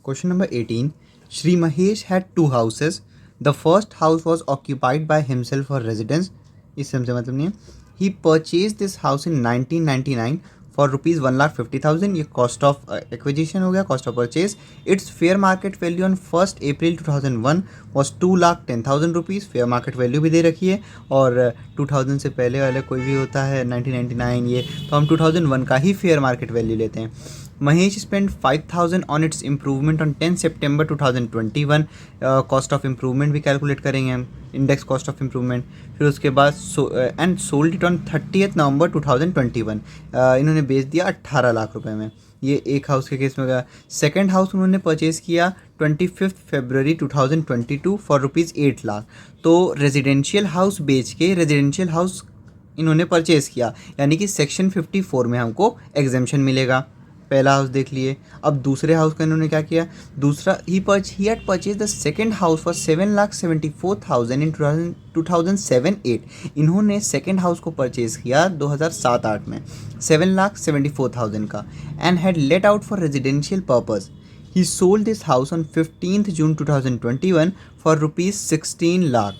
Question number 18. Shri Mahesh had two houses. The first house was occupied by himself for residence. इससे हमसे मतलब नहीं है. He purchased this house in 1999 for rupees 1,50,000. ये cost of acquisition हो गया, cost of purchase. Its fair market value on 1st April 2001 was 2,10,000 rupees. fair market value भी दे रखी है और 2000 से पहले वाले कोई भी होता है 1999 ये, तो हम 2001 का ही fair market value लेते हैं. Mahesh spent 5,000 on its improvement on 10 September 2021. Cost of improvement भी कैलकुलेट करेंगे हम, इंडेक्स कॉस्ट ऑफ इम्प्रूवमेंट. फिर उसके बाद एंड सोल्ड इट ऑन 30 नवंबर 2021. इन्होंने बेच दिया 18 लाख रुपए में. ये एक हाउस के केस में गया. सेकेंड हाउस उन्होंने परचेज़ किया 25 फरवरी 2022 फॉर रुपीज़ 8 लाख. तो रेजिडेंशियल हाउस बेच के रेजिडेंशियल हाउस इन्होंने परचेज़ किया, यानी कि सेक्शन 54 में हमको एग्जेम्पशन मिलेगा. पहला हाउस देख लिए. अब दूसरे हाउस का इन्होंने क्या किया, दूसरा ही had purchase the second house for 7,74,000 इन 2007-8. इन्होंने सेकेंड हाउस को परचेज किया 2007-8 में 7,74,000 का, and had let out for residential purpose. He sold this house on 15 June 2021 for rupees 16 lakh.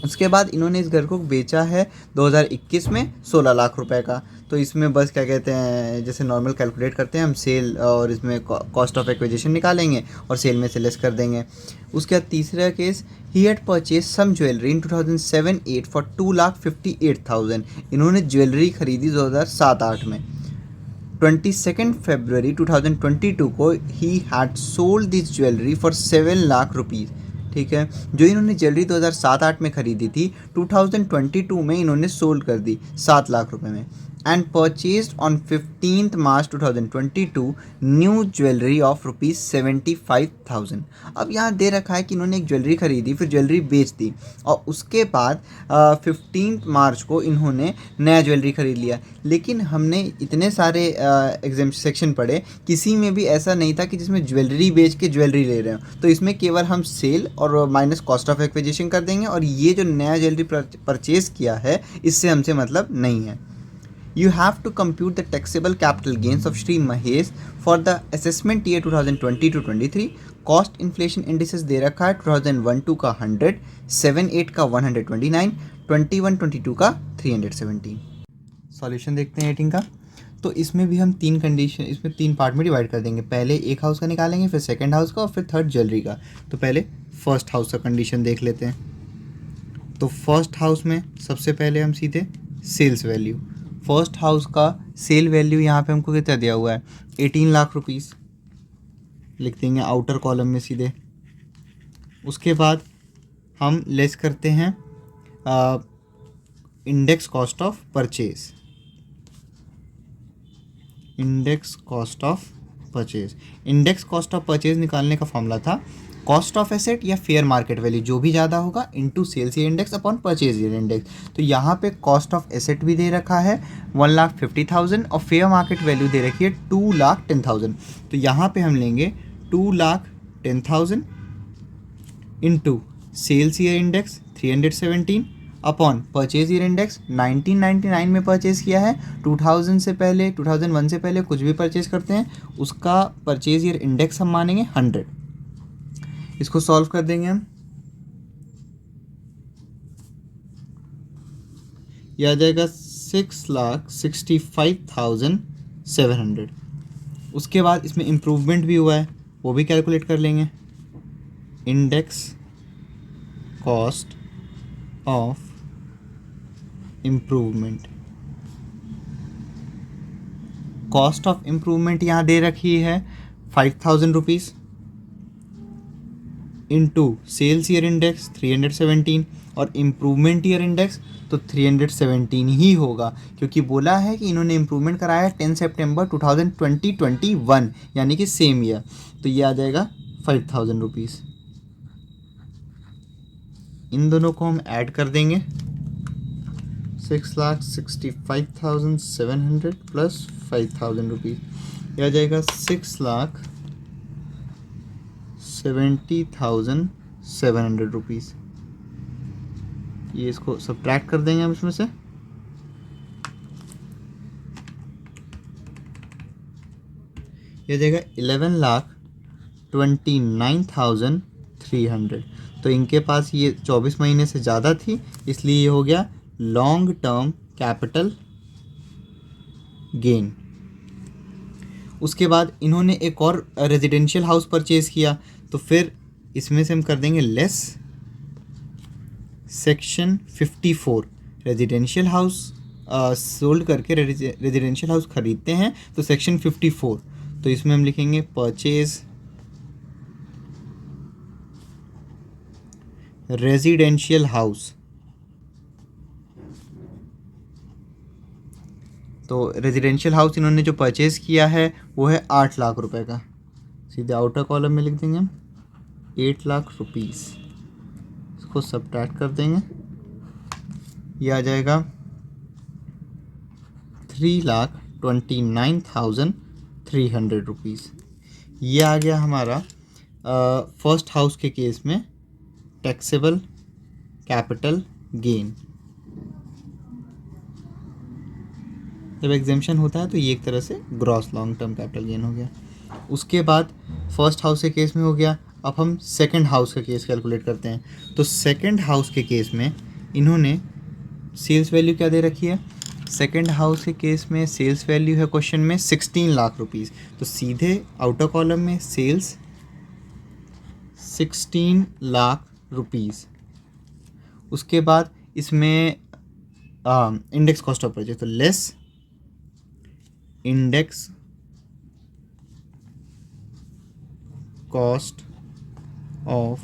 उसके बाद इन्होंने इस घर को बेचा है 2021 में 16 लाख रुपए का. तो इसमें बस क्या कहते हैं, जैसे नॉर्मल कैलकुलेट करते हैं हम सेल, और इसमें कॉस्ट ऑफ एक्विजिशन निकालेंगे और सेल में से लेस कर देंगे. उसके बाद तीसरा case, he had purchase some jewellery in 2007-8 for 2,58,000. इन्होंने ज्वेलरी खरीदी 2007-8 में. 22 फरवरी 2022 को he had sold this jewellery for 7 lakh rupees. ठीक है, जो इन्होंने ज्वेलरी 2007-8 में ख़रीदी थी 2022 में इन्होंने सोल्ड कर दी 7 लाख रुपए में. And purchased on 15 March 2022 new jewellery of rupees 75,000. अब यहाँ दे रखा है कि इन्होंने एक ज्वेलरी खरीदी, फिर ज्वेलरी बेच दी, और उसके बाद 15 मार्च को इन्होंने नया ज्वेलरी खरीद लिया. लेकिन हमने इतने सारे एग्जाम सेक्शन पढ़े, किसी में भी ऐसा नहीं था कि जिसमें ज्वेलरी बेच के ज्वेलरी ले रहे हो. तो इसमें केवल हम सेल और माइनस कॉस्ट ऑफ एक्विजिशन कर देंगे, और ये जो नया ज्वेलरी परचेज़ किया है इससे हमसे मतलब नहीं है. You have to compute the taxable capital gains of Shri Mahesh for the assessment year 2020 to 23. Cost inflation indices दे रखा है 2001-2 का 100, 7-8 का 129, 21-22 का 317. सॉल्यूशन देखते हैं 18 का. तो इसमें भी हम तीन कंडीशन, इसमें तीन पार्ट में डिवाइड कर देंगे. पहले एक हाउस का निकालेंगे, फिर सेकंड हाउस का, और फिर थर्ड ज्वेलरी का. तो पहले फर्स्ट हाउस का कंडीशन देख लेते हैं. तो फर्स्ट हाउस में सबसे पहले हम सीधे सेल्स वैल्यू, फर्स्ट हाउस का सेल वैल्यू यहाँ पे हमको कितना दिया हुआ है 18 लाख रुपीस, लिख देंगे आउटर कॉलम में सीधे. उसके बाद हम लेस करते हैं index cost of purchase. Index cost of purchase, index cost of purchase निकालने का फॉर्मूला था कॉस्ट ऑफ एसेट या फेयर मार्केट वैल्यू, जो भी ज़्यादा होगा into sales year index upon purchase year index. तो यहाँ पे कॉस्ट ऑफ एसेट भी दे रखा है 1,50,000 और फेयर मार्केट वैल्यू दे रखी है 2,10,000. तो यहाँ पे हम लेंगे 2,10,000 into sales year index 317 upon purchase year index. 1999 में परचेज़ किया है, 2000 से पहले 2001 से पहले कुछ भी परचेज़ करते हैं उसका परचेज ईयर इंडेक्स हम मानेंगे 100. इसको सॉल्व कर देंगे हम, यह आ जाएगा 6,65,700. उसके बाद इसमें इम्प्रूवमेंट भी हुआ है, वो भी कैलकुलेट कर लेंगे. Index cost of improvement, cost of improvement यहाँ दे रखी है 5,000 rupees into sales year index 317 और इम्प्रूवमेंट ईयर इंडेक्स तो 317 ही होगा, क्योंकि बोला है कि इन्होंने इम्प्रूवमेंट कराया 10 सितंबर 2021 यानी कि सेम ईयर. तो ये आ जाएगा 5,000 रुपीज़. इन दोनों को हम ऐड कर देंगे 6,65,700 प्लस 5,000 रुपीज़, यह आ जाएगा 6,70,700 रुपीज़. ये इसको सब्ट्रैक्ट कर देंगे हम इसमें से. यह जाएगा 11,20,000 29,300। तो इनके पास ये 24 महीने से ज़्यादा थी, इसलिए ये हो गया लॉन्ग टर्म कैपिटल गेन। उसके बाद इन्होंने एक और रेजिडेंशियल हाउस परचेज़ किया, तो फिर इसमें से हम कर देंगे less section 54। Residential house sold करके रेजिडेंशियल हाउस ख़रीदते हैं तो सेक्शन 54, तो इसमें हम लिखेंगे परचेज रेजिडेंशियल हाउस। तो रेजिडेंशियल हाउस इन्होंने जो परचेज़ किया है वो है 8 लाख रुपए का। सीधे आउटर कॉलम में लिख देंगे हम 8 लाख रुपीस। इसको सब्ट्रैक्ट कर देंगे, ये आ जाएगा 3,29,300 रुपीज़। ये आ गया हमारा फर्स्ट हाउस के केस में टैक्सेबल कैपिटल गेन। जब एग्जेम्पशन होता है तो ये एक तरह से gross long term capital gain हो गया। उसके बाद फर्स्ट हाउस के केस में हो गया। अब हम सेकंड हाउस का केस कैलकुलेट करते हैं। तो सेकंड हाउस के केस में इन्होंने सेल्स वैल्यू क्या दे रखी है? सेकंड हाउस के केस में सेल्स वैल्यू है क्वेश्चन में 16 लाख रुपीज़। तो सीधे आउटर कॉलम में सेल्स 16 लाख रुपीज़। उसके बाद इसमें इंडेक्स कॉस्ट ऑफ परचेज, तो less index cost of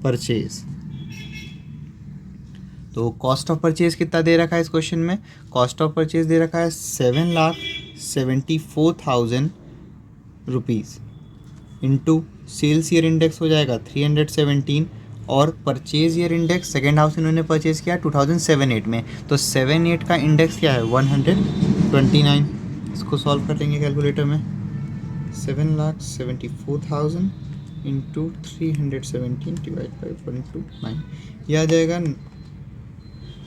purchase. तो कॉस्ट ऑफ परचेज कितना दे रखा है इस क्वेश्चन में? कॉस्ट ऑफ परचेज दे रखा है 7,74,000 rupees into sales year index हो जाएगा 317, और purchase year index second house इन्होंने परचेज किया 2007-8 में, तो 7-8 का इंडेक्स क्या है? 129। इसको सॉल्व कर लेंगे कैलकुलेटर में। 7,74,000 इंटू 317 डिवाइड बाई 129, यह आ जाएगा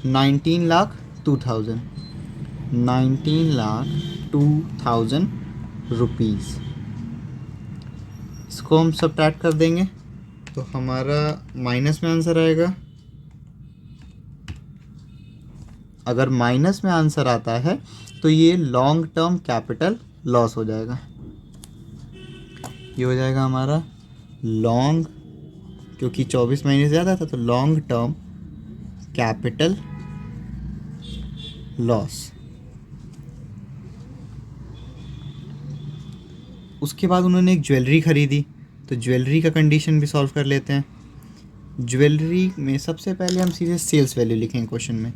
19,02,000 19,02,000 रुपीज़। इसको हम सब्ट्रैक्ट कर देंगे तो हमारा माइनस में आंसर आएगा। अगर माइनस में आंसर आता है तो ये लॉन्ग टर्म कैपिटल लॉस हो जाएगा। ये हो जाएगा हमारा लॉन्ग, क्योंकि 24 महीने से ज़्यादा था तो लॉन्ग टर्म कैपिटल लॉस। उसके बाद उन्होंने एक ज्वेलरी ख़रीदी, तो ज्वेलरी का कंडीशन भी सॉल्व कर लेते हैं। ज्वेलरी में सबसे पहले हम सीधे सेल्स वैल्यू लिखेंगे क्वेश्चन में।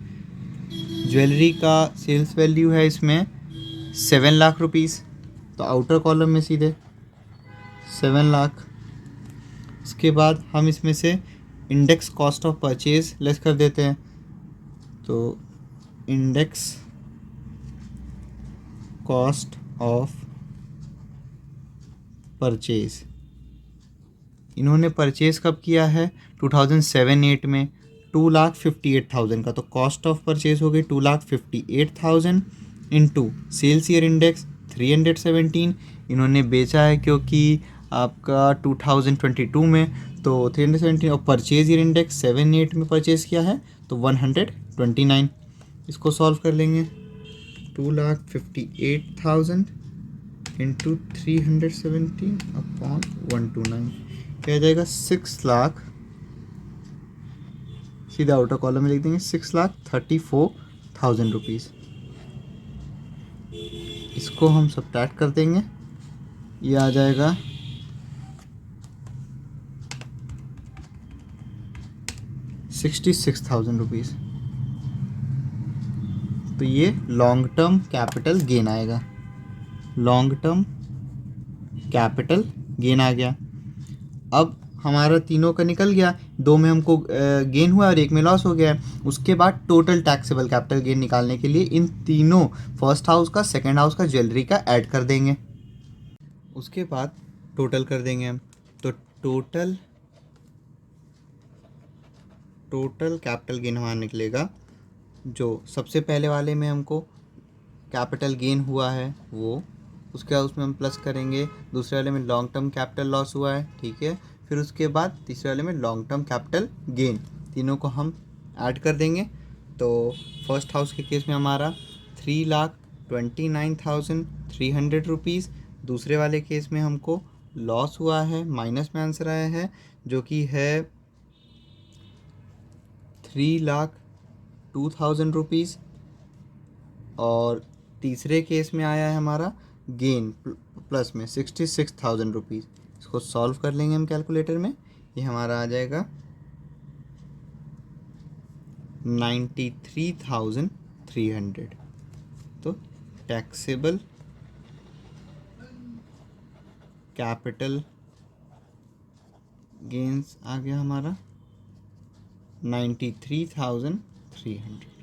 ज्वेलरी का सेल्स वैल्यू है इसमें 7 लाख रुपीज़, तो आउटर कॉलम में सीधे 7 लाख। उसके बाद हम इसमें से index cost of purchase less कर देते हैं, तो इंडेक्स कॉस्ट ऑफ परचेज इन्होंने परचेज कब किया है? 2007-8 में 2,58,000 का, तो कॉस्ट ऑफ परचेज हो गई 2,58,000 इंटू सेल्स ईयर इंडेक्स 317। इन्होंने बेचा है क्योंकि आपका 2022 में, तो 317, और परचेज ईयर इंडेक्स 7-8 में परचेज किया है तो 129। इसको सॉल्व कर लेंगे। 2,58,000 इंटू 317 अपॉन 129, क्या जाएगा? 6 लाख। सीधा आउटर कॉलम में लिख देंगे 6,34,000 रुपीज़। इसको हम सब्ट्रैक्ट कर देंगे, ये आ जाएगा 66,000 रुपीज़। तो ये लॉन्ग टर्म कैपिटल गेन आएगा। लॉन्ग टर्म कैपिटल गेन आ गया। अब हमारा तीनों का निकल गया, 2 में हमको गेन हुआ और 1 में लॉस हो गया है। उसके बाद टोटल टैक्सेबल कैपिटल गेन निकालने के लिए इन तीनों फर्स्ट हाउस का, सेकंड हाउस का, ज्वेलरी का ऐड कर देंगे। उसके बाद टोटल कर देंगे हम, तो टोटल कैपिटल गेन हमारा निकलेगा। जो सबसे पहले वाले में हमको कैपिटल गेन हुआ है वो, उसके बाद उसमें हम प्लस करेंगे, दूसरे वाले में लॉन्ग टर्म कैपिटल लॉस हुआ है, ठीक है। फिर उसके बाद तीसरे वाले में लॉन्ग टर्म कैपिटल गेन, तीनों को हम ऐड कर देंगे। तो फर्स्ट हाउस के केस में हमारा 3,29,300 रुपीज़, दूसरे वाले केस में हमको लॉस हुआ है, माइनस में आंसर आया है जो कि है 3,02,000 रुपीज़, और तीसरे केस में आया है हमारा गेन प्लस में 66,000 रुपीज़। इसको सॉल्व कर लेंगे हम कैलकुलेटर में, ये हमारा आ जाएगा 93,300। तो टैक्सेबल कैपिटल गेन्स आ गया हमारा 93,300।